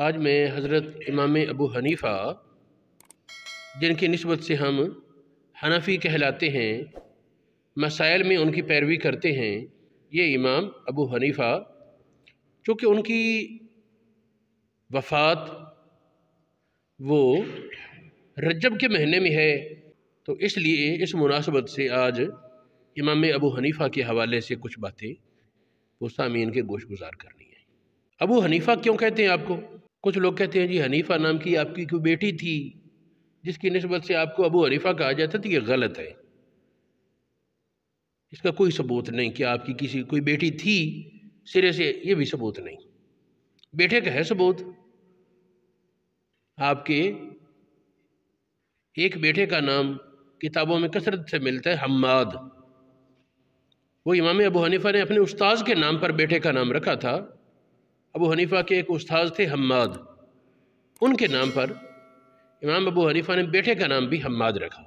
آج میں حضرت امام ابو حنیفہ جن کی نسبت سے ہم حنفی کہلاتے ہیں، مسائل میں ان کی پیروی کرتے ہیں، یہ امام ابو حنیفہ چونکہ ان کی وفات وہ رجب کے مہینے میں ہے، تو اس لیے اس مناسبت سے آج امام ابو حنیفہ کے حوالے سے کچھ باتیں وہ سامعین کے گوش گزار کرنی ہے۔ ابو حنیفہ کیوں کہتے ہیں آپ کو؟ کچھ لوگ کہتے ہیں جی حنیفہ نام کی آپ کی کوئی بیٹی تھی جس کی نسبت سے آپ کو ابو حنیفہ کہا جاتا تھا، یہ غلط ہے۔ اس کا کوئی ثبوت نہیں کہ آپ کی کسی کوئی بیٹی تھی، سرے سے یہ بھی ثبوت نہیں۔ بیٹے کا ہے ثبوت، آپ کے ایک بیٹے کا نام کتابوں میں کثرت سے ملتا ہے، حماد۔ وہ امام ابو حنیفہ نے اپنے استاذ کے نام پر بیٹے کا نام رکھا تھا۔ ابو حنیفہ کے ایک استاذ تھے حماد، ان کے نام پر امام ابو حنیفہ نے بیٹے کا نام بھی حماد رکھا۔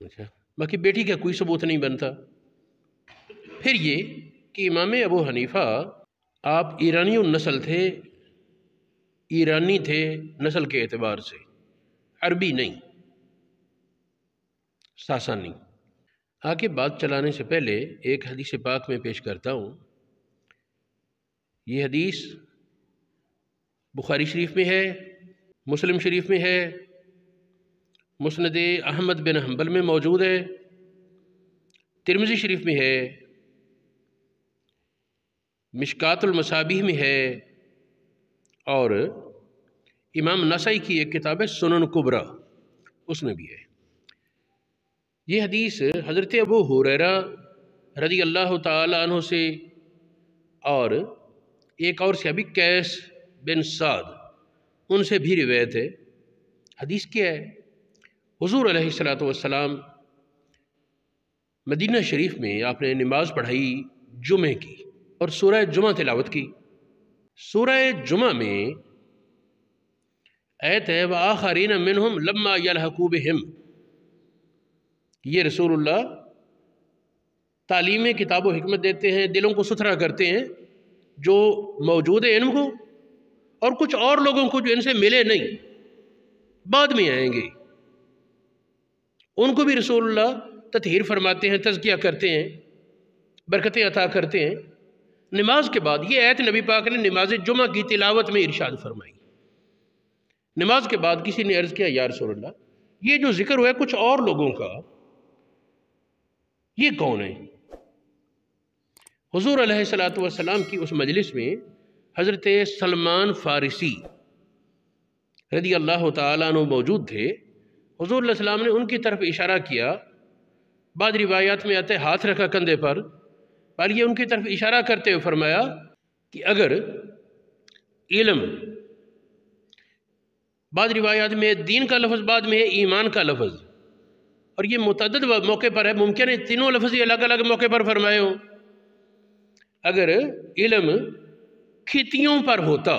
اچھا، باقی بیٹی کا کوئی ثبوت نہیں بنتا۔ پھر یہ کہ امام ابو حنیفہ آپ ایرانی النسل تھے، ایرانی تھے نسل کے اعتبار سے، عربی نہیں، ساسانی۔ آگے بات چلانے سے پہلے ایک حدیث پاک میں پیش کرتا ہوں۔ یہ حدیث بخاری شریف میں ہے، مسلم شریف میں ہے، مسند احمد بن حنبل میں موجود ہے، ترمذی شریف میں ہے، مشکات المصابیح میں ہے، اور امام نسائی کی ایک کتاب ہے سنن کبریٰ، اس میں بھی ہے۔ یہ حدیث حضرت ابو ہریرہ رضی اللہ تعالی عنہ سے اور ایک اور صحابی قیس بن سعد، ان سے بھی روایت ہے۔ حدیث کیا ہے؟ حضور علیہ السلام مدینہ شریف میں آپ نے نماز پڑھائی جمعہ کی اور سورہ جمعہ تلاوت کی۔ سورہ جمعہ میں آیت ہے وآخرین منہم لما یلحقوا بہم۔ یہ رسول اللہ تعلیم کتاب و حکمت دیتے ہیں، دلوں کو ستھرا کرتے ہیں جو موجود علم کو، اور کچھ اور لوگوں کو جو ان سے ملے نہیں، بعد میں آئیں گے، ان کو بھی رسول اللہ تطہیر فرماتے ہیں، تزکیہ کرتے ہیں، برکتیں عطا کرتے ہیں۔ نماز کے بعد یہ آیت نبی پاک نے نماز جمعہ کی تلاوت میں ارشاد فرمائی۔ نماز کے بعد کسی نے عرض کیا یا رسول اللہ، یہ جو ذکر ہوا ہے کچھ اور لوگوں کا، یہ کون ہے؟ حضور علیہ السلام کی اس مجلس میں حضرت سلمان فارسی رضی اللہ تعالیٰ عنہ موجود تھے۔ حضور علیہ السلام نے ان کی طرف اشارہ کیا، بعض روایات میں آتا ہے ہاتھ رکھا کندھے پر یہ ان کی طرف اشارہ کرتے ہوئے فرمایا کہ اگر علم، بعض روایات میں دین کا لفظ، بعد میں ہے ایمان کا لفظ، اور یہ متعدد موقع پر ہے، ممکن ہے تینوں لفظ ہی الگ الگ موقع پر فرمائے ہوں۔ اگر علم کھتیوں پر ہوتا،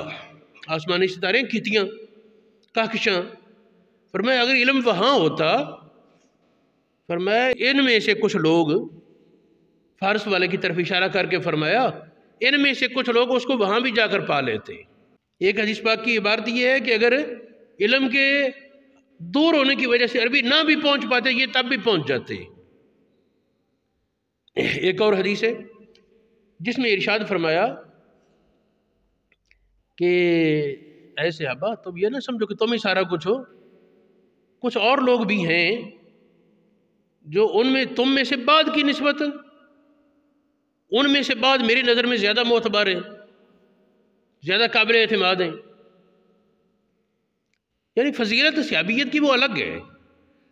آسمانی ستارے کھتیاں، کہکشاں، فرمایا اگر علم وہاں ہوتا، فرمایا ان میں سے کچھ لوگ، فارس والے کی طرف اشارہ کر کے فرمایا ان میں سے کچھ لوگ اس کو وہاں بھی جا کر پا لیتے۔ ایک حدیث پاک کی عبارت یہ ہے کہ اگر علم کے دور ہونے کی وجہ سے عربی نہ بھی پہنچ پاتے، یہ تب بھی پہنچ جاتے۔ ایک اور حدیث ہے جس میں ارشاد فرمایا کہ اے صحابہ تم یہ نہ سمجھو کہ تم ہی سارا کچھ ہو، کچھ اور لوگ بھی ہیں جو ان میں تم میں سے بعد کی نسبت، ان میں سے بعد میری نظر میں زیادہ معتبر ہیں، زیادہ قابل اعتماد ہیں۔ یعنی فضیلت صحابیت کی وہ الگ ہے،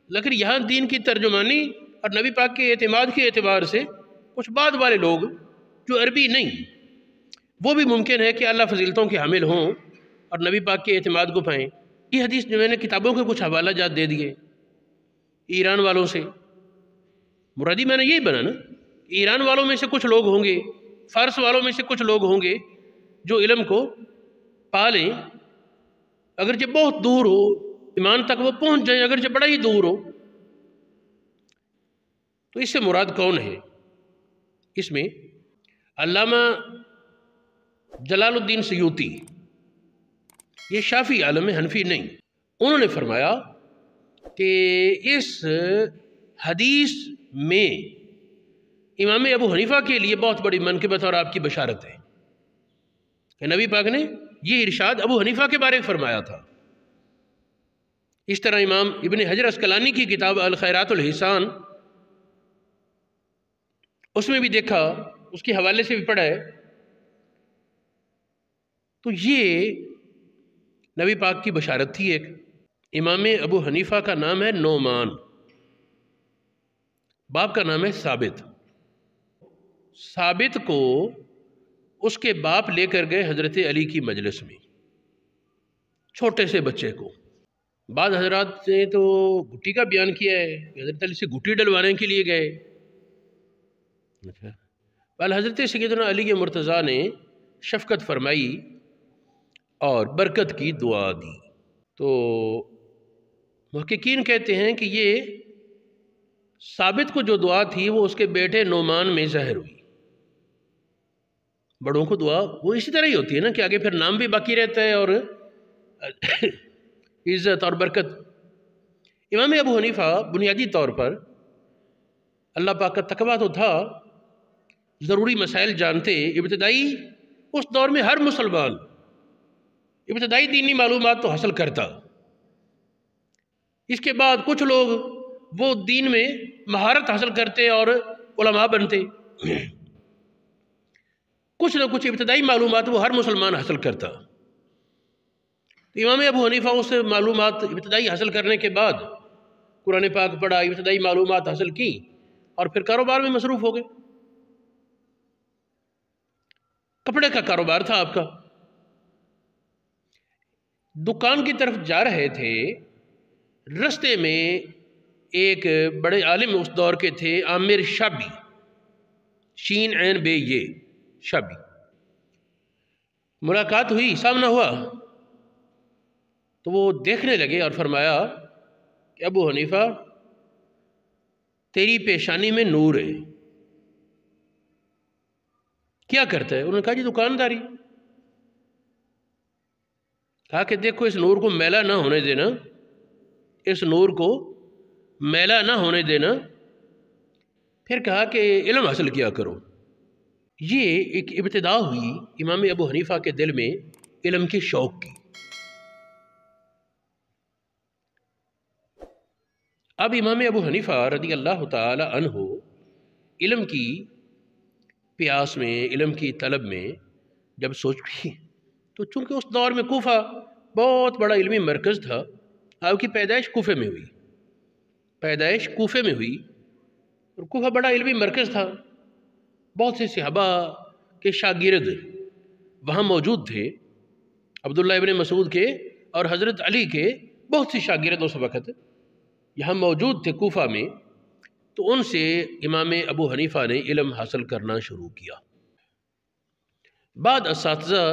لیکن یہاں دین کی ترجمانی اور نبی پاک کے اعتماد کے اعتبار سے کچھ بعد والے لوگ جو عربی نہیں، وہ بھی ممکن ہے کہ اللہ فضیلتوں کے حامل ہوں اور نبی پاک کے اعتماد کو پائیں۔ یہ حدیث جو میں نے کتابوں کے کچھ حوالہ جات دے دیے ایران والوں سے، مرادی میں نے یہی بنا نا، ایران والوں میں سے کچھ لوگ ہوں گے، فارس والوں میں سے کچھ لوگ ہوں گے جو علم کو پا لیں، اگرچہ بہت دور ہو، ایمان تک وہ پہنچ جائیں اگرچہ بڑا ہی دور ہو۔ تو اس سے مراد کون ہے؟ اس میں علامہ جلال الدین سیوطی یہ شافعی عالم ہے، حنفی نہیں۔ انہوں نے فرمایا کہ اس حدیث میں امام ابو حنیفہ کے لیے بہت بڑی منقبت اور آپ کی بشارت ہے کہ نبی پاک نے یہ ارشاد ابو حنیفہ کے بارے میں فرمایا تھا۔ اس طرح امام ابن حجر اسقلانی کی کتاب الخیرات الحسان، اس میں بھی دیکھا، اس کے حوالے سے بھی پڑھا ہے، تو یہ نبی پاک کی بشارت تھی ایک۔ امام ابو حنیفہ کا نام ہے نعمان، باپ کا نام ہے ثابت۔ ثابت کو اس کے باپ لے کر گئے حضرت علی کی مجلس میں، چھوٹے سے بچے کو۔ بعض حضرات نے تو گھٹی کا بیان کیا ہے کہ حضرت علی سے گھٹی ڈلوانے کے لیے گئے۔ بل حضرت سیدنا علی مرتضیٰ نے شفقت فرمائی اور برکت کی دعا دی۔ تو محققین کہتے ہیں کہ یہ ثابت کو جو دعا تھی وہ اس کے بیٹے نعمان میں ظاہر ہوئی۔ بڑوں کو دعا وہ اسی طرح ہی ہوتی ہے نا کہ آگے پھر نام بھی باقی رہتا ہے اور عزت اور برکت۔ امام ابو حنیفہ بنیادی طور پر اللہ پاک کا تقویٰ تو تھا، ضروری مسائل جانتے۔ ابتدائی اس دور میں ہر مسلمان ابتدائی دینی معلومات تو حاصل کرتا، اس کے بعد کچھ لوگ وہ دین میں مہارت حاصل کرتے اور علماء بنتے۔ کچھ نہ کچھ ابتدائی معلومات وہ ہر مسلمان حاصل کرتا۔ تو امام ابو حنیفہ اس معلومات ابتدائی حاصل کرنے کے بعد قرآن پاک پڑھا، ابتدائی معلومات حاصل کی اور پھر کاروبار میں مصروف ہو گئے۔ کپڑے کا کاروبار تھا آپ کا، دکان کی طرف جا رہے تھے، رستے میں ایک بڑے عالم اس دور کے تھے عامر شابی، شین عین بے یہ شابی، ملاقات ہوئی، سامنا ہوا تو وہ دیکھنے لگے اور فرمایا کہ ابو حنیفہ تیری پیشانی میں نور ہے، کیا کرتا ہے؟ انہوں نے کہا جی دکانداری۔ کہا کہ دیکھو اس نور کو میلا نہ ہونے دینا، اس نور کو میلا نہ ہونے دینا۔ پھر کہا کہ علم حاصل کیا کرو۔ یہ ایک ابتدا ہوئی امام ابو حنیفہ کے دل میں علم کے شوق کی۔ اب امام ابو حنیفہ رضی اللہ تعالی عنہ علم کی پیاس میں، علم کی طلب میں جب سوچی، تو چونکہ اس دور میں کوفہ بہت بڑا علمی مرکز تھا، آپ کی پیدائش کوفے میں ہوئی، پیدائش کوفے میں ہوئی اور کوفہ بڑا علمی مرکز تھا، بہت سے صحابہ کے شاگرد وہاں موجود تھے، عبداللہ ابن مسعود کے اور حضرت علی کے بہت سے شاگرد اس وقت یہاں موجود تھے کوفہ میں۔ تو ان سے امام ابو حنیفہ نے علم حاصل کرنا شروع کیا۔ بعد اساتذہ،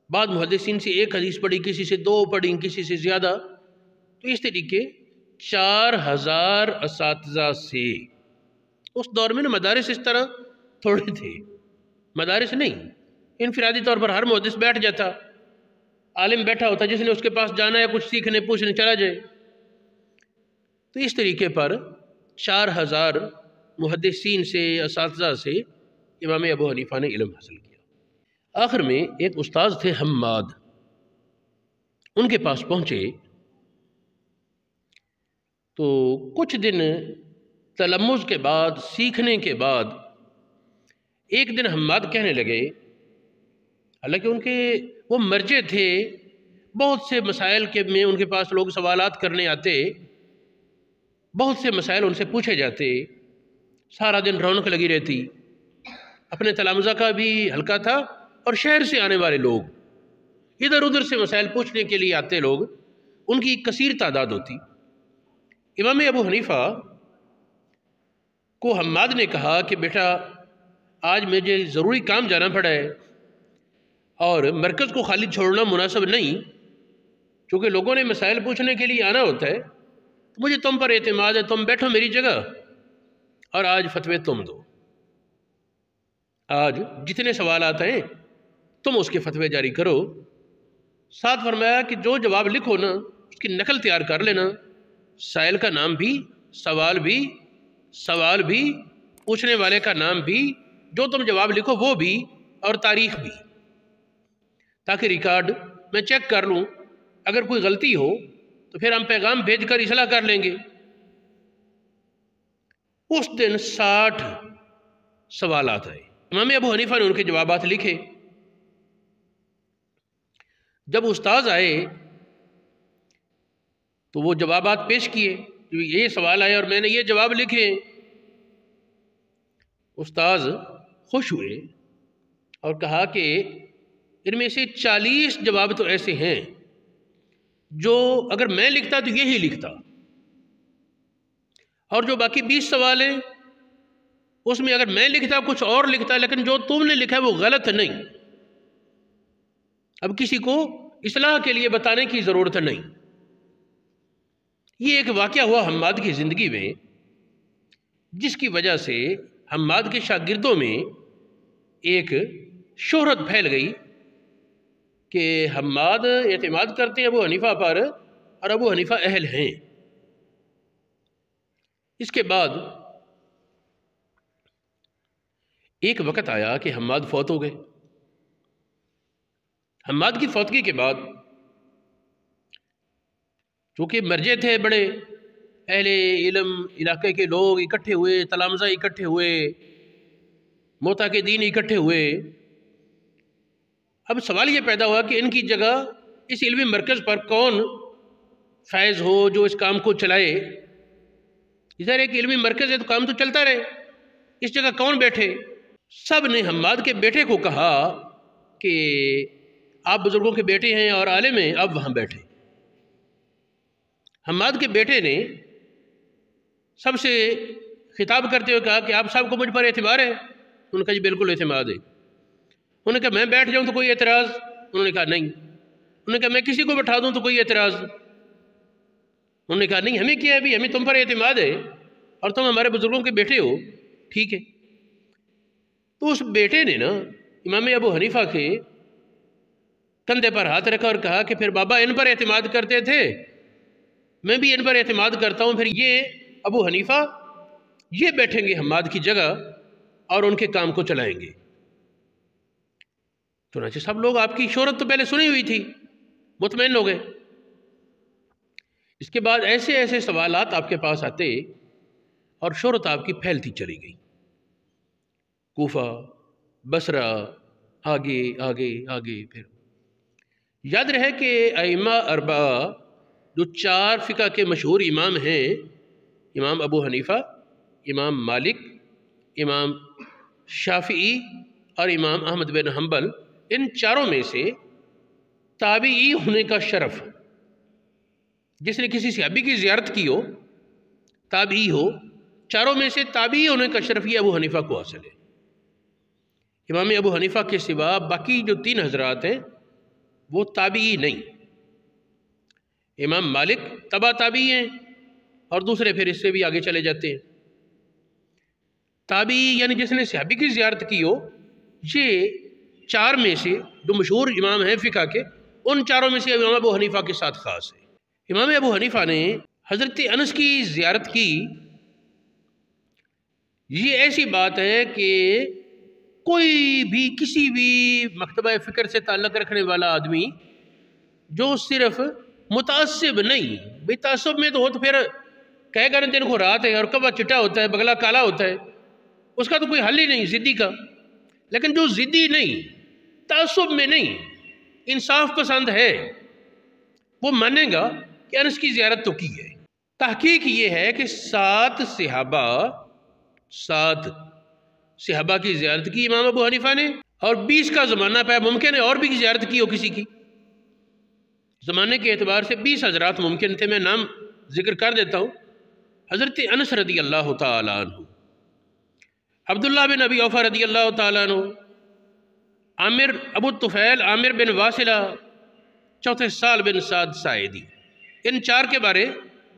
بعد محدثین سے ایک حدیث پڑھی، کسی سے دو پڑھی، کسی سے زیادہ، تو اس طریقے 4000 اساتذہ سے۔ اس دور میں نا مدارس اس طرح تھوڑے تھے، مدارس نہیں، انفرادی طور پر ہر محدث بیٹھ جاتا، عالم بیٹھا ہوتا، جس نے اس کے پاس جانا ہے کچھ سیکھنے پوچھنے چلا جائے۔ تو اس طریقے پر 4000 محدثین سے، اساتذہ سے امام ابو حنیفہ نے علم حاصل کیا۔ آخر میں ایک استاذ تھے حماد، ان کے پاس پہنچے تو کچھ دن تلمذ کے بعد، سیکھنے کے بعد، ایک دن حماد کہنے لگے، حالانکہ ان کے وہ مرجع تھے، بہت سے مسائل کے میں ان کے پاس لوگ سوالات کرنے آتے، بہت سے مسائل ان سے پوچھے جاتے، سارا دن رونق لگی رہتی، اپنے تلامذہ کا بھی حلقہ تھا اور شہر سے آنے والے لوگ ادھر ادھر سے مسائل پوچھنے کے لیے آتے لوگ، ان کی کثیر تعداد ہوتی۔ امام ابو حنیفہ کو حماد نے کہا کہ بیٹا آج مجھے ضروری کام جانا پڑا ہے اور مرکز کو خالی چھوڑنا مناسب نہیں، چونکہ لوگوں نے مسائل پوچھنے کے لیے آنا ہوتا ہے، تو مجھے تم پر اعتماد ہے، تم بیٹھو میری جگہ اور آج فتوے تم دو، آج جتنے سوالات ہیں تم اس کے فتوے جاری کرو، ساتھ فرمایا کہ جو جواب لکھو نا اس کی نقل تیار کر لینا، سائل کا نام بھی، سوال بھی، پوچھنے والے کا نام بھی، جو تم جواب لکھو وہ بھی، اور تاریخ بھی، تاکہ ریکارڈ میں چیک کر لوں، اگر کوئی غلطی ہو تو پھر ہم پیغام بھیج کر اصلاح کر لیں گے۔ اس دن 60 سوالات آئے، امام ابو حنیفہ نے ان کے جوابات لکھے۔ جب استاذ آئے تو وہ جوابات پیش کیے، یہ سوال آئے اور میں نے یہ جواب لکھے۔ استاذ خوش ہوئے اور کہا کہ ان میں سے 40 جواب تو ایسے ہیں جو اگر میں لکھتا تو یہی لکھتا، اور جو باقی 20 سوال ہیں اس میں اگر میں لکھتا کچھ اور لکھتا، لیکن جو تم نے لکھا ہے وہ غلط نہیں، اب کسی کو اصلاح کے لیے بتانے کی ضرورت نہیں۔ یہ ایک واقعہ ہوا حماد کی زندگی میں، جس کی وجہ سے حماد کے شاگردوں میں ایک شہرت پھیل گئی کہ حماد اعتماد کرتے ہیں ابو حنیفہ پر، اور ابو حنیفہ اہل ہیں۔ اس کے بعد ایک وقت آیا کہ حماد فوت ہو گئے۔ حماد کی فوتگی کے بعد چونکہ مرجع تھے بڑے، اہل علم علاقے کے لوگ اکٹھے ہوئے، تلامذہ اکٹھے ہوئے، موتا کے دین اکٹھے ہوئے۔ اب سوال یہ پیدا ہوا کہ ان کی جگہ اس علمی مرکز پر کون فائز ہو جو اس کام کو چلائے۔ ادھر ایک علمی مرکز ہے تو کام تو چلتا رہے، اس جگہ کون بیٹھے؟ سب نے حماد کے بیٹے کو کہا کہ آپ بزرگوں کے بیٹے ہیں اور عالم ہیں، آپ وہاں بیٹھے۔ حماد کے بیٹے نے سب سے خطاب کرتے ہوئے کہا کہ آپ صاحب کو مجھ پر اعتبار ہے؟ انہوں نے کہا جی بالکل اعتماد ہے۔ انہوں نے کہا میں بیٹھ جاؤں تو کوئی اعتراض؟ انہوں نے کہا نہیں۔ انہوں نے کہا میں کسی کو بٹھا دوں تو کوئی اعتراض؟ انہوں نے کہا نہیں، ہمیں کیا ہے بھی، ہمیں تم پر اعتماد ہے اور تم ہمارے بزرگوں کے بیٹے ہو، ٹھیک ہے۔ تو اس بیٹے نے نا امام ابو حنیفہ کے کندھے پر ہاتھ رکھا اور کہا کہ پھر بابا ان پر اعتماد کرتے تھے، میں بھی ان پر اعتماد کرتا ہوں، پھر یہ ابو حنیفہ یہ بیٹھیں گے حماد کی جگہ اور ان کے کام کو چلائیں گے۔ چنانچہ سب لوگ، آپ کی شہرت تو پہلے سنی ہوئی تھی، مطمئن ہو گئے۔ اس کے بعد ایسے ایسے سوالات آپ کے پاس آتے اور شہرت آپ کی پھیلتی چلی گئی، کوفہ، بصرہ، آگے آگے آگے۔ پھر یاد رہے کہ ائمہ اربعہ جو 4 فقہ کے مشہور امام ہیں، امام ابو حنیفہ، امام مالک، امام شافعی اور امام احمد بن حنبل، ان چاروں میں سے تابعی ہونے کا شرف، جس نے کسی صحابی کی زیارت کی ہو، تابعی ہو، چاروں میں سے تابعی ہونے کا شرف یہ ابو حنیفہ کو حاصل ہے۔ امام ابو حنیفہ کے سوا باقی جو 3 حضرات ہیں وہ تابعی نہیں۔ امام مالک تبع تابعی ہیں اور دوسرے پھر اس سے بھی آگے چلے جاتے ہیں۔ تابعی یعنی جس نے صحابی کی زیارت کی ہو، یہ 4 میں سے جو مشہور امام ہیں فقہ کے، ان 4 میں سے امام ابو حنیفہ کے ساتھ خاص ہے۔ امام ابو حنیفہ نے حضرت انس کی زیارت کی۔ یہ ایسی بات ہے کہ کوئی بھی کسی بھی مکتبہ فکر سے تعلق رکھنے والا آدمی جو صرف متعصب نہیں، بے تعصب میں تو ہو تو پھر کہے گا نا دن کو رات ہے اور کبا چٹا ہوتا ہے، بگلا کالا ہوتا ہے، اس کا تو کوئی حل ہی نہیں ضدی کا۔ لیکن جو ضدی نہیں، تعصب میں نہیں، انصاف پسند ہے، وہ مانے گا کہ انس کی زیارت تو کی ہے۔ تحقیق یہ ہے کہ 7 صحابہ کی زیارت کی امام ابو حنیفہ نے، اور 20 کا زمانہ پایا، ممکن ہے اور بھی زیارت کی ہو کسی کی۔ زمانے کے اعتبار سے 20 حضرات ممکن تھے، میں نام ذکر کر دیتا ہوں۔ حضرت انس رضی اللہ تعالیٰ عنہ، عبداللہ بن ابی اوفا رضی اللہ تعالیٰ عنہ، عامر ابو طفیل عامر بن واصلہ، چوتھے سال بن سعد ساعدی، ان 4 کے بارے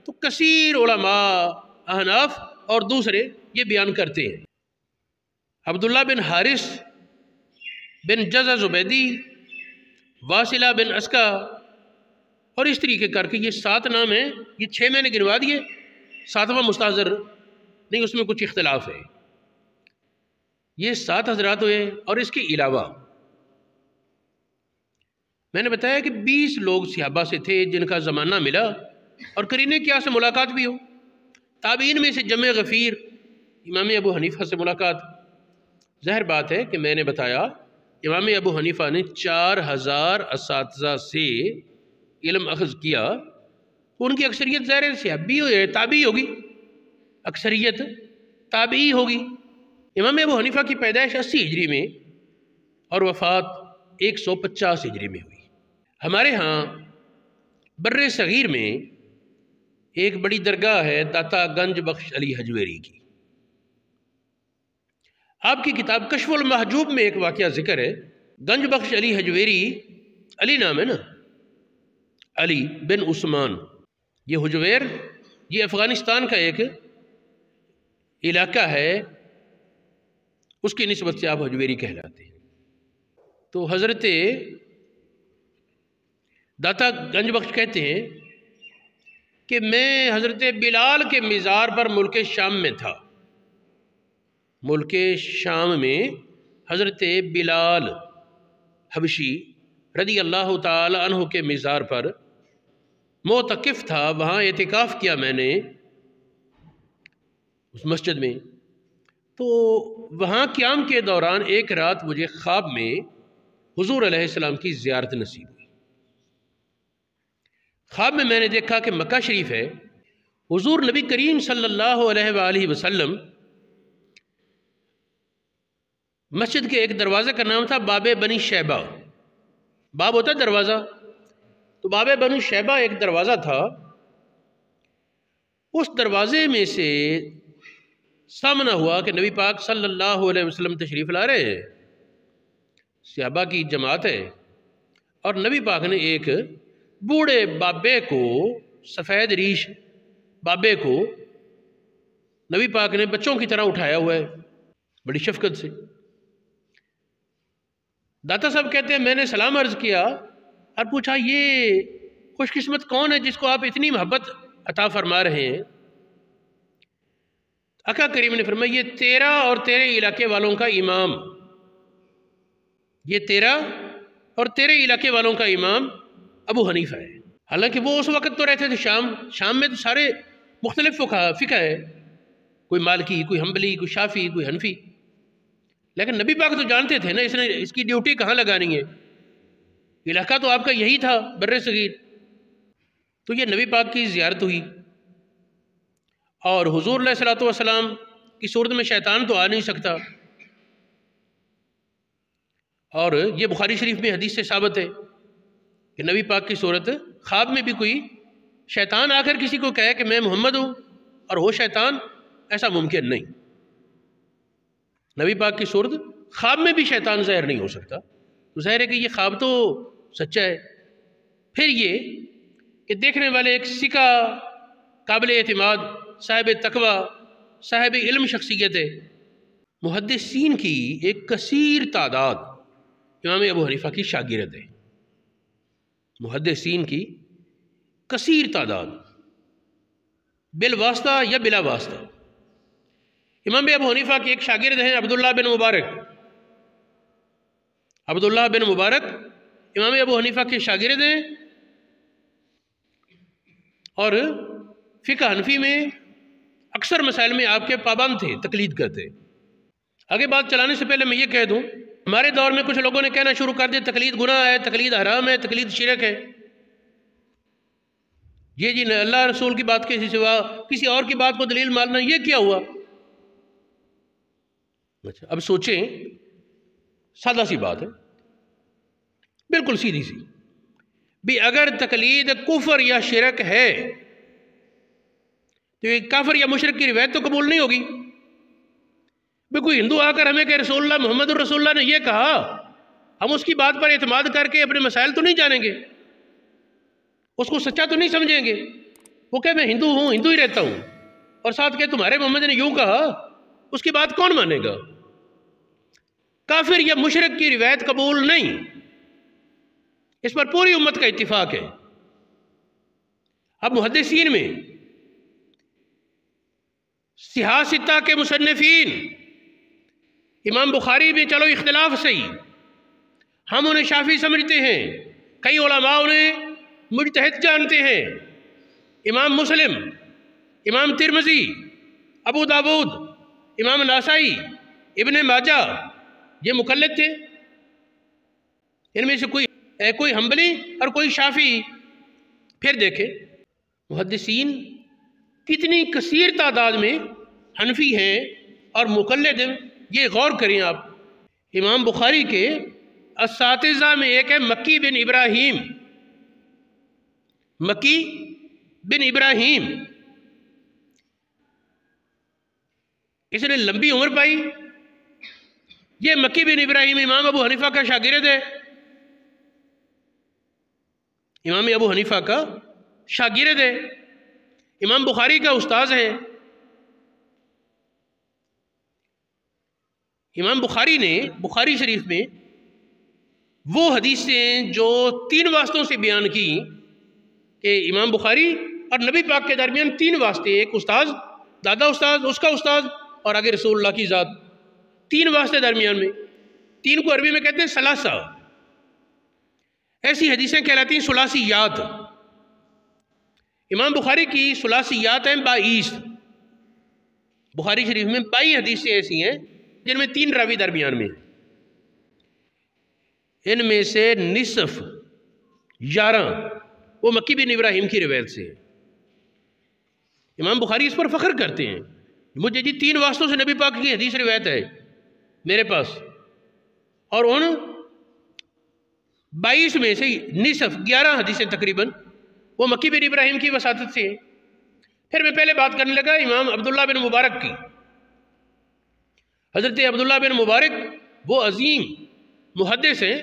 تو کثیر علماء احناف اور دوسرے یہ بیان کرتے ہیں۔ عبداللہ بن حارث بن جزع زبیدی، واصلہ بن اسکا، اور اس طریقے کر کے یہ 7 نام ہیں. یہ 6 میں نے گنوا دیے، 7واں مستحضر نہیں، اس میں کچھ اختلاف ہے. یہ 7 حضرات ہوئے. اور اس کے علاوہ میں نے بتایا کہ 20 لوگ صحابہ سے تھے جن کا زمانہ ملا اور قرینہ کیا سے ملاقات بھی ہو. تابعین میں سے جمع غفیر امام ابو حنیفہ سے ملاقات. ظاہر بات ہے کہ میں نے بتایا امام ابو حنیفہ نے 4000 اساتذہ سے علم اخذ کیا، تو ان کی اکثریت ظاہر صحابی تابعی ہوگی، اکثریت تابعی ہوگی. امام ابو حنیفہ کی پیدائش 80 ہجری میں اور وفات 150 ہجری میں ہوئی. ہمارے ہاں بر صغیر میں ایک بڑی درگاہ ہے داتا گنج بخش علی حجویری کی. آپ کی کتاب کشف المحجوب میں ایک واقعہ ذکر ہے. گنج بخش علی حجویری، علی نام ہے نا، علی بن عثمان. یہ حجویر یہ افغانستان کا ایک علاقہ ہے، اس کی نسبت سے آپ حجویری کہلاتے ہیں. تو حضرت داتا گنج بخش کہتے ہیں کہ میں حضرت بلال کے مزار پر ملک شام میں تھا. ملک شام میں حضرت بلال حبشی رضی اللہ تعالی عنہ کے مزار پر معتکف تھا. وہاں اعتکاف کیا میں نے اس مسجد میں. تو وہاں قیام کے دوران ایک رات مجھے خواب میں حضور علیہ السلام کی زیارت نصیب ہوئی. خواب میں میں نے دیکھا کہ مکہ شریف ہے. حضور نبی کریم صلی اللہ علیہ وآلہ وسلم مسجد کے ایک دروازے کا نام تھا باب بنی شیبہ. باب ہوتا ہے دروازہ، تو باب بنی شیبہ ایک دروازہ تھا. اس دروازے میں سے سامنا ہوا کہ نبی پاک صلی اللہ علیہ وسلم تشریف لا رہے ہیں، صحابہ کی جماعت ہے، اور نبی پاک نے ایک بوڑھے بابے کو، سفید ریش بابے کو نبی پاک نے بچوں کی طرح اٹھایا ہوا ہے بڑی شفقت سے. داتا صاحب کہتے ہیں میں نے سلام عرض کیا اور پوچھا یہ خوش قسمت کون ہے جس کو آپ اتنی محبت عطا فرما رہے ہیں؟ آقا کریم نے فرمایا یہ تیرا اور تیرے علاقے والوں کا امام، یہ تیرا اور تیرے علاقے والوں کا امام ابو حنیفہ ہے. حالانکہ وہ اس وقت تو رہتے تھے شام میں تو سارے مختلف فقہ ہے، کوئی مالکی، کوئی حنبلی، کوئی شافعی، کوئی حنفی. لیکن نبی پاک تو جانتے تھے نا اس کی ڈیوٹی کہاں لگانی ہے. علاقہ تو آپ کا یہی تھا بر صغیر. تو یہ نبی پاک کی زیارت ہوئی، اور حضور علیہ الصلوۃ والسلام کی صورت میں شیطان تو آ نہیں سکتا. اور یہ بخاری شریف میں حدیث سے ثابت ہے کہ نبی پاک کی صورت خواب میں بھی کوئی شیطان آ کر کسی کو کہے کہ میں محمد ہوں اور ہو شیطان، ایسا ممکن نہیں. نبی پاک کی صورت خواب میں بھی شیطان ظاہر نہیں ہو سکتا. تو ظاہر ہے کہ یہ خواب تو سچا ہے. پھر یہ کہ دیکھنے والے ایک سکہ قابل اعتماد صاحب تقوی صاحب علم شخصیت ہے. محدثین کی ایک کثیر تعداد امام ابو حنیفہ کی شاگرد ہے. محدثین کی کثیر تعداد بالواسطہ یا بلا واسطہ. امام ابو حنیفہ کے ایک شاگرد ہیں عبداللہ بن مبارک. عبداللہ بن مبارک امام ابو حنیفہ کے شاگرد ہیں، اور فقہ حنفی میں اکثر مسائل میں آپ کے پابند تھے، تقلید کرتے. آگے بات چلانے سے پہلے میں یہ کہہ دوں، ہمارے دور میں کچھ لوگوں نے کہنا شروع کر دیا تقلید گناہ ہے، تقلید حرام ہے، تقلید شرک ہے. یہ جی اللہ رسول کی بات کے سوا کسی اور کی بات کو دلیل ماننا، یہ کیا ہوا؟ اچھا اب سوچیں، سادہ سی بات ہے، بالکل سیدھی سی بھی. اگر تقلید کفر یا شرک ہے تو یہ کافر یا مشرک کی روایت تو قبول نہیں ہوگی. بھی کوئی ہندو آ کر ہمیں کہ رسول اللہ محمد الرسول اللہ نے یہ کہا، ہم اس کی بات پر اعتماد کر کے اپنے مسائل تو نہیں جانیں گے، اس کو سچا تو نہیں سمجھیں گے. وہ کہ میں ہندو ہوں، ہندو ہی رہتا ہوں، اور ساتھ کہ تمہارے محمد نے یوں کہا، اس کی بات کون مانے گا؟ کافر یا مشرک کی روایت قبول نہیں. اس پر پوری امت کا اتفاق ہے۔ اب محدثین میں صحاح ستہ کے مصنفین، امام بخاری میں چلو اختلاف صحیح، ہم انہیں شافعی سمجھتے ہیں، کئی علماء انہیں مجتہد جانتے ہیں۔ امام مسلم، امام ترمذی، ابو داود، امام نسائی، ابن ماجہ، یہ مقلد تھے۔ ان میں سے کوئی حنبلی اور کوئی شافعی۔ پھر دیکھیں محدثین کتنی کثیر تعداد میں حنفی ہیں اور مقلد ہیں، یہ غور کریں آپ۔ امام بخاری کے اساتذہ میں ایک ہے مکی بن ابراہیم۔ مکی بن ابراہیم، اس نے لمبی عمر پائی۔ یہ مکی بن ابراہیم امام ابو حنیفہ کا شاگرد ہے، امام ابو حنیفہ کا شاگرد ہے، امام بخاری کا استاذ ہے۔ امام بخاری نے بخاری شریف میں وہ حدیثیں جو 3 واسطوں سے بیان کی کہ امام بخاری اور نبی پاک کے درمیان 3 واسطے، ایک استاذ، دادا استاذ، اس کا استاذ اور آگے رسول اللہ کی ذات، 3 واسطے درمیان میں۔ 3 کو عربی میں کہتے ہیں ثلاثہ۔ ایسی حدیثیں کہلاتی ہیں ثلاثیات۔ امام بخاری کی ثلاثیات ہیں 22۔ بخاری شریف میں 22 حدیثیں ایسی ہیں جن میں 3 راوی درمیان میں، ان میں سے نصف 11 وہ مکی بن ابراہیم کی روایت سے۔ امام بخاری اس پر فخر کرتے ہیں، مجھے جی 3 واسطوں سے نبی پاک کی حدیث روایت ہے میرے پاس، اور ان 22 میں سے نصف 11 حدیثیں تقریباً وہ مکی بن ابراہیم کی وساطت سے ہیں۔ پھر میں پہلے بات کرنے لگا امام عبداللہ بن مبارک کی۔ حضرت عبداللہ بن مبارک وہ عظیم محدث ہیں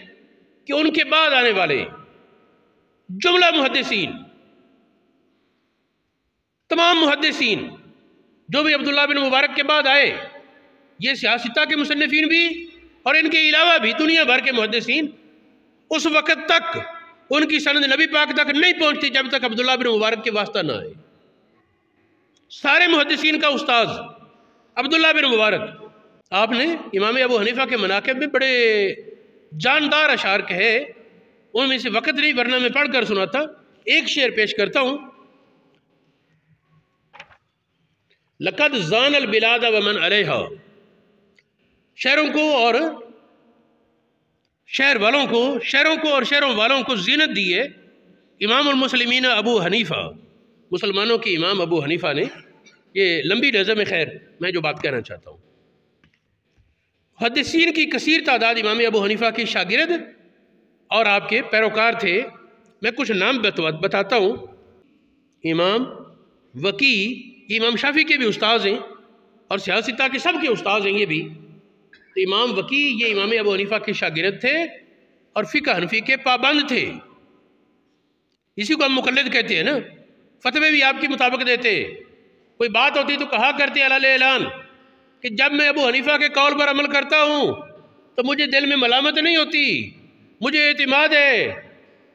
کہ ان کے بعد آنے والے جملہ محدثین، تمام محدثین جو بھی عبداللہ بن مبارک کے بعد آئے، یہ صحاح ستہ کے مصنفین بھی اور ان کے علاوہ بھی دنیا بھر کے محدثین، اس وقت تک ان کی سند نبی پاک تک نہیں پہنچتی جب تک عبداللہ بن مبارک کے واسطہ نہ آئے۔ سارے محدثین کا استاذ عبداللہ بن مبارک۔ آپ نے امام ابو حنیفہ کے مناقب میں بڑے جاندار اشعار کہے، ان میں سے وقت نہیں ورنہ میں پڑھ کر سناتا۔ ایک شعر پیش کرتا ہوں۔ لقد زان البلاد ومن علیہا، شہروں کو اور شہر والوں کو، شہروں کو اور شہروں والوں کو زینت دی ہے امام المسلمین ابو حنیفہ، مسلمانوں کے امام ابو حنیفہ نے۔ یہ لمبی نظم ہے، خیر میں جو بات کہنا چاہتا ہوں، محدثین کی کثیر تعداد امام ابو حنیفہ کے شاگرد اور آپ کے پیروکار تھے۔ میں کچھ نام بتاتا ہوں۔ امام وکی، یہ امام شافعی کے بھی استاذ ہیں اور صحاح ستہ کے سب کے استاذ ہیں یہ بھی۔ تو امام وکی یہ امام ابو حنیفہ کے شاگرد تھے اور فقہ حنفی کے پابند تھے۔ اسی کو ہم مقلد کہتے ہیں نا، فتوے بھی آپ کے مطابق دیتے، کوئی بات ہوتی تو کہا کرتے علی اعلان کہ جب میں ابو حنیفہ کے قول پر عمل کرتا ہوں تو مجھے دل میں ملامت نہیں ہوتی، مجھے اعتماد ہے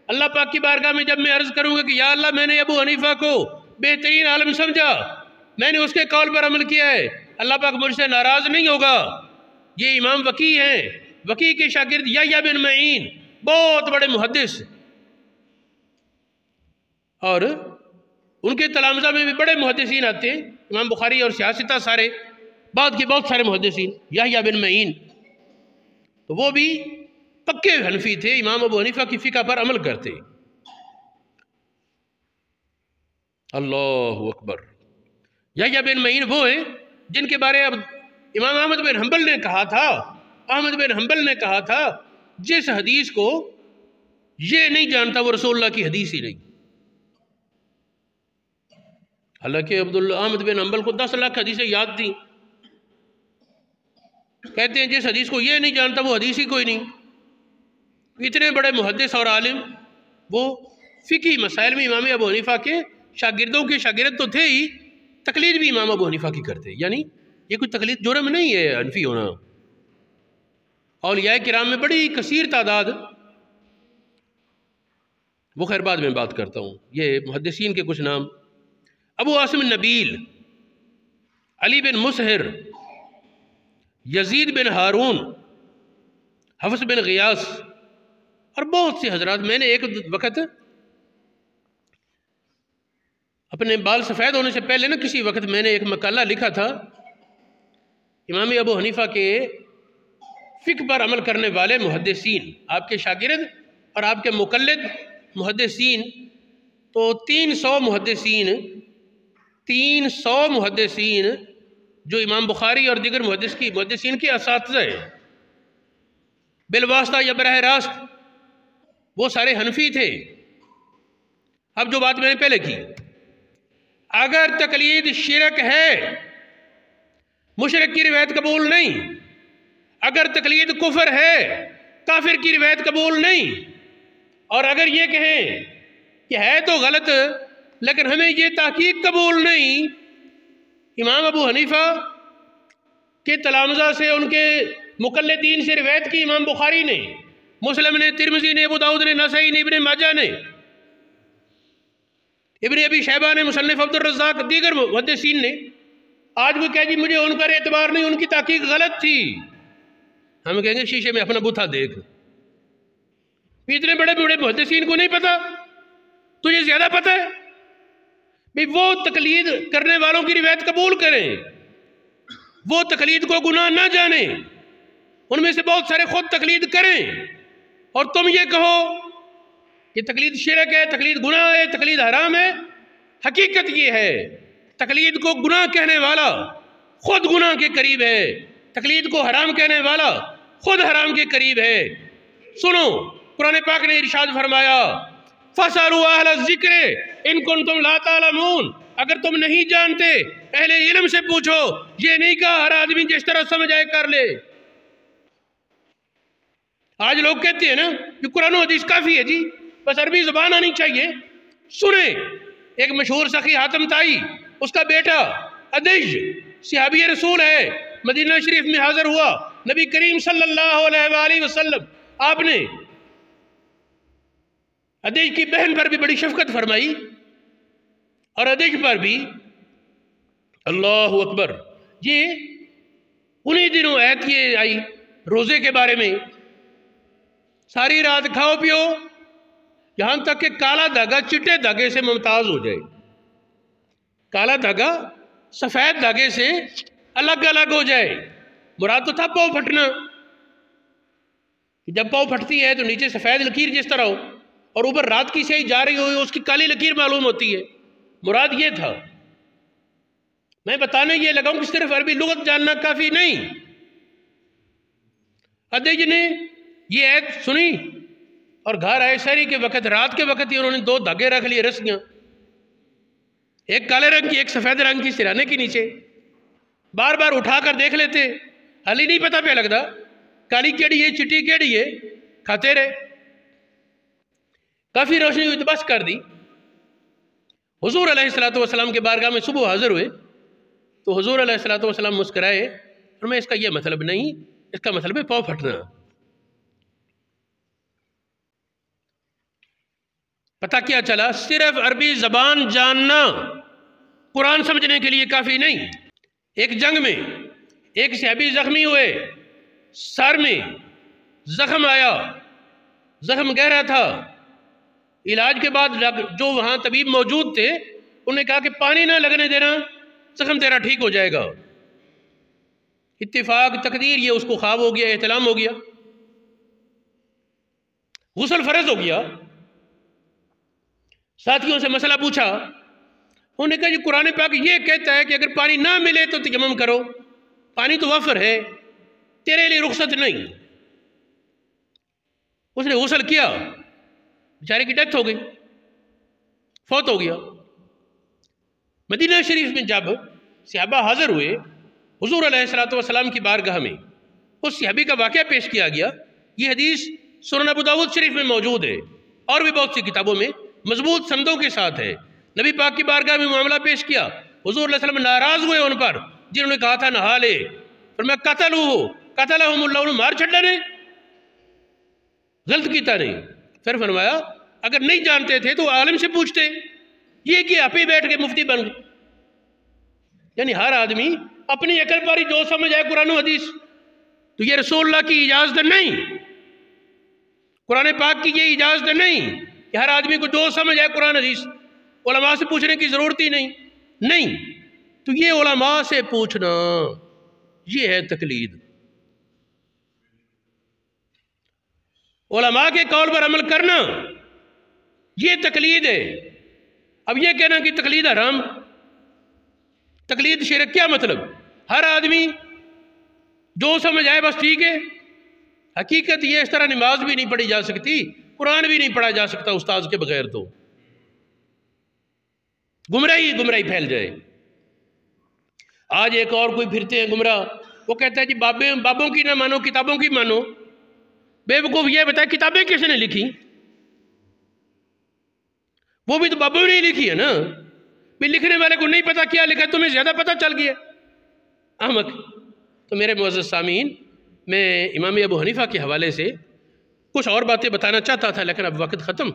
اللہ پاک کی بارگاہ میں۔ جب میں عرض کروں گا کہ یا اللہ میں نے ابو حنیفہ کو بہترین عالم سمجھا، میں نے اس کے قول پر عمل کیا ہے، اللہ پاک مجھ سے ناراض نہیں ہوگا۔ یہ امام وکی ہیں، وکی کے شاگرد یحییٰ بن معین، بہت بڑے محدث، اور ان کے تلامذہ میں بھی بڑے محدثین آتے ہیں، امام بخاری اور صحاح ستہ سارے، بعد کے بہت سارے محدثین۔ یحییٰ بن معین تو وہ بھی پکے حنفی تھے، امام ابو حنیفہ کی فقہ پر عمل کرتے۔ اللہ اکبر۔ یحییٰ بن معین وہ ہیں جن کے بارے اب امام احمد بن حنبل نے کہا تھا، احمد بن حنبل نے کہا تھا جس حدیث کو یہ نہیں جانتا وہ رسول اللہ کی حدیث ہی نہیں۔ حالانکہ احمد بن حنبل کو 10 لاکھ حدیثیں یاد تھیں، کہتے ہیں جس حدیث کو یہ نہیں جانتا وہ حدیث ہی کوئی نہیں۔ اتنے بڑے محدث اور عالم، وہ فقہی مسائل میں امام ابو حنیفہ کے شاگردوں کے شاگرد تو تھے ہی، تقلید بھی امام ابو حنیفہ کی کرتے، یعنی یہ کوئی تقلید جرم نہیں ہے حنفی ہونا۔ اولیاء کرام میں بڑی کثیر تعداد وہ خیر بعد میں بات کرتا ہوں۔ یہ محدثین کے کچھ نام: ابو عاصم النبیل، علی بن مسہر، یزید بن ہارون، حفص بن غیاث اور بہت سے حضرات۔ میں نے ایک وقت اپنے بال سفید ہونے سے پہلے کسی وقت میں نے ایک مقالہ لکھا تھا امام ابو حنیفہ کے فقہ پر عمل کرنے والے محدثین، آپ کے شاگرد اور آپ کے مقلد محدثین۔ تو 300 محدثین جو امام بخاری اور دیگر محدثین کے اساتذہ ہیں، بالواسطہ یا براہ راست، وہ سارے حنفی تھے۔ اب جو بات میں نے پہلے کی، اگر تقلید شرک ہے، مشرک کی روایت قبول نہیں۔ اگر تقلید کفر ہے، کافر کی روایت قبول نہیں۔ اور اگر یہ کہیں کہ ہے تو غلط لیکن ہمیں یہ تحقیق قبول نہیں، امام ابو حنیفہ کے تلامذہ سے، ان کے مقلدین سے روایت کی امام بخاری نے، مسلم نے، ترمذی نے، ابو داؤد نے، نسائی نے، ابن ماجہ نے، ابن ابی شیبہ نے، مصنف عبد الرزاق، دیگر محدثین نے۔ آج وہ کہہ جی مجھے ان پر اعتبار نہیں، ان کی تحقیق غلط تھی۔ ہم کہیں گے شیشے میں اپنا بتھا دیکھ، اتنے بڑے بڑے محدثین کو نہیں پتا، تجھے زیادہ پتا ہے بھی۔ وہ تقلید کرنے والوں کی روایت قبول کریں، وہ تقلید کو گناہ نہ جانیں، ان میں سے بہت سارے خود تقلید کریں، اور تم یہ کہو کہ تقلید شرک ہے، تقلید گناہ ہے، تقلید حرام ہے۔ حقیقت یہ ہے تقلید کو گناہ کہنے والا خود گناہ کے قریب ہے، تقلید کو حرام کہنے والا خود حرام کے قریب ہے۔ سنو، قرآن پاک نے ارشاد فرمایا فَاسْأَلُوا أَهْلَ الذِّكْرِ إِن كُنتُمْ لَا تَعْلَمُونَ، اگر تم نہیں جانتے اہل علم سے پوچھو۔ یہ نہیں کہا ہر آدمی جس طرح سمجھ آئے کر لے۔ آج لوگ کہتے ہیں نا کہ قرآن و حدیث کافی ہے جی، بس عربی زبان آنی چاہیے۔ سنیں، ایک مشہور سخی حاتم طائی، اس کا بیٹا عدیج صحابی رسول ہے، مدینہ شریف میں حاضر ہوا۔ نبی کریم صلی اللہ علیہ وآلہ وسلم آپ نے عدیج کی بہن پر بھی بڑی شفقت فرمائی، اور عدیج پر بھی۔ اللہ اکبر! یہ انہی دنوں آیت یہ آئی روزے کے بارے میں، ساری رات کھاؤ پیو یہاں تک کہ کالا دھاگا چٹے دھاگے سے ممتاز ہو جائے، کالا دھاگا سفید دھاگے سے الگ الگ ہو جائے۔ مراد تو تھا پاؤں پھٹنا، جب پاؤں پھٹتی ہے تو نیچے سفید لکیر جس طرح ہو، اور اوپر رات کی سیاہی جا رہی ہو، اس کی کالی لکیر معلوم ہوتی ہے۔ مراد یہ تھا۔ میں بتانے یہ لگا ہوں کہ صرف عربی لغت جاننا کافی نہیں۔ عدیج نے یہ آیت سنی اور گھر آئے سحری کے وقت، رات کے وقت ہی انہوں نے 2 دھاگے رکھ لیے، رسیاں، ایک کالے رنگ کی ایک سفید رنگ کی سرانے کے نیچے۔ بار بار اٹھا کر دیکھ لیتے، حال ہی نہیں پتہ پہ لگتا کالی کیڑی ہے چٹی کیڑی ہے، کھاتے رہے۔ کافی روشنی ہوئی تو بس کر دی۔ حضور علیہ السلام کے بارگاہ میں صبح حاضر ہوئے تو حضور علیہ السلام مسکرائے، اور میں اس کا یہ مطلب نہیں، اس کا مطلب ہے پاؤں پھٹنا۔ پتہ کیا چلا؟ صرف عربی زبان جاننا قرآن سمجھنے کے لیے کافی نہیں۔ ایک جنگ میں ایک صحابی زخمی ہوئے، سر میں زخم آیا، زخم گہرا تھا۔ علاج کے بعد جو وہاں طبیب موجود تھے انہوں نے کہا کہ پانی نہ لگنے دینا، زخم تیرا ٹھیک ہو جائے گا۔ اتفاق تقدیر یہ اس کو خواب ہو گیا، احتلام ہو گیا، غسل فرض ہو گیا۔ ساتھیوں سے مسئلہ پوچھا، انہوں نے کہا جی قرآن پاک یہ کہتا ہے کہ اگر پانی نہ ملے تو تیمم کرو، پانی تو وفر ہے، تیرے لیے رخصت نہیں۔ اس نے غسل کیا، بیچارے کی ڈیتھ ہو گئی، فوت ہو گیا۔ مدینہ شریف میں جب صحابہ حاضر ہوئے حضور علیہ السلام کی بارگاہ میں، اس صحابی کا واقعہ پیش کیا گیا۔ یہ حدیث سنن ابو داؤد شریف میں موجود ہے، اور بھی بہت سی کتابوں میں مضبوط سندوں کے ساتھ ہے۔ نبی پاک کی بارگاہ میں معاملہ پیش کیا، حضور علیہ السلام ناراض ہوئے ان پر جنہوں نے کہا تھا نہا لے، فرمایا قتلہم اللہ، مار چھڑا نے، غلط کیتا نہیں۔ پھر فرمایا اگر نہیں جانتے تھے تو عالم سے پوچھتے، یہ کہ آپ ہی بیٹھ کے مفتی بن گئے۔ یعنی ہر آدمی اپنی عقل پر ہی جو سمجھ آئے قرآن و حدیث، تو یہ رسول اللہ کی اجازت نہیں، قرآن پاک کی یہ اجازت نہیں کہ ہر آدمی کو جو سمجھ آئے قرآن حدیث، علماء سے پوچھنے کی ضرورت ہی نہیں۔ تو یہ علماء سے پوچھنا یہ ہے تقلید، علماء کے قول پر عمل کرنا یہ تقلید ہے۔ اب یہ کہنا کہ تقلید حرام، تقلید شرک، کیا مطلب؟ ہر آدمی جو سمجھ آئے بس ٹھیک ہے۔ حقیقت یہ اس طرح نماز بھی نہیں پڑھی جا سکتی، قرآن بھی نہیں پڑھا جا سکتا استاذ کے بغیر، تو گمراہی پھیل جائے۔ آج ایک اور کوئی پھرتے ہیں گمراہ، وہ کہتا ہے جی بابوں کی نہ مانو، کتابوں کی مانو۔ بے وقوف یہ بتائے کتابیں کس نے لکھی؟ وہ بھی تو بابوں نے ہی لکھی ہے نا، بھی لکھنے والے کو نہیں پتا کیا لکھا، تمہیں زیادہ پتا چل گیا، احمق۔ تو میرے معزز سامعین، میں امام ابو حنیفہ کے حوالے سے کچھ اور باتیں بتانا چاہتا تھا، لیکن اب وقت ختم۔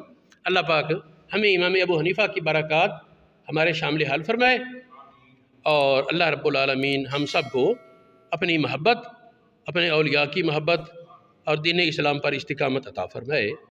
اللہ پاک ہمیں امام ابو حنیفہ کی برکات ہمارے شامل حال فرمائے، اور اللہ رب العالمین ہم سب کو اپنی محبت، اپنے اولیاء کی محبت اور دین اسلام پر استقامت عطا فرمائے۔